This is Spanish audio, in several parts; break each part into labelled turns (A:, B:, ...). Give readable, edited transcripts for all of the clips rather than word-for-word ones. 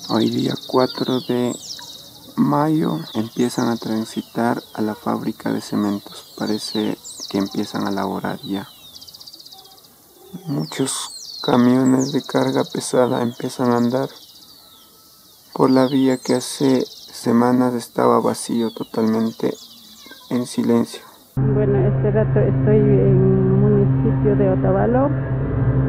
A: Hoy día 4 de mayo empiezan a transitar a la fábrica de cementos. Parece que empiezan a laborar ya. Muchos camiones de carga pesada empiezan a andar por la vía que hace semanas estaba vacío, totalmente en silencio.
B: Bueno, este rato estoy en el municipio de Otavalo.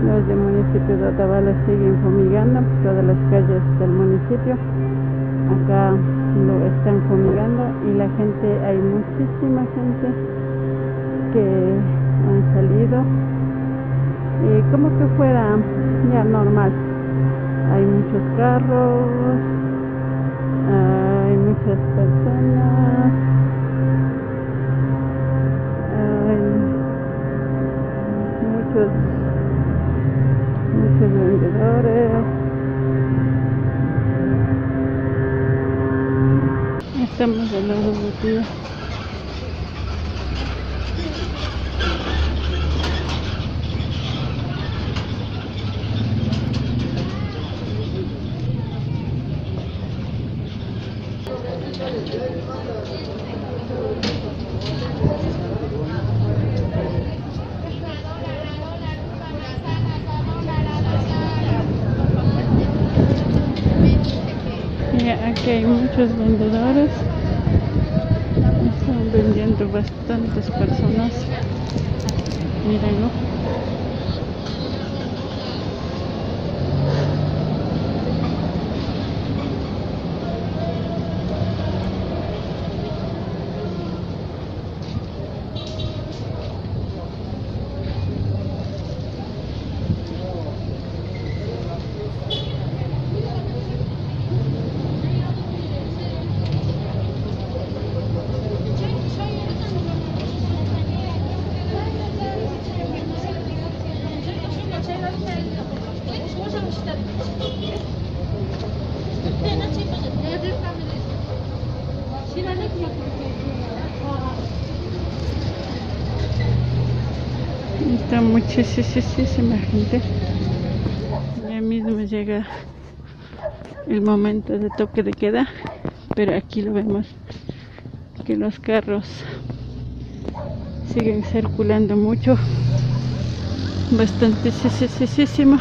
B: Los del municipio de Otavalo siguen fumigando todas las calles del municipio. Acá lo están fumigando y la gente, hay muchísima gente que han salido como que fuera ya normal. Hay muchos carros, hay muchas personas, hay muchos vendedores. Estamos en la rodilla. Aquí hay muchos vendedores, están vendiendo bastantes personas, mírenlo. Está muchísima gente. Ya mismo llega el momento de toque de queda, pero aquí lo vemos que los carros siguen circulando mucho, bastantísimo.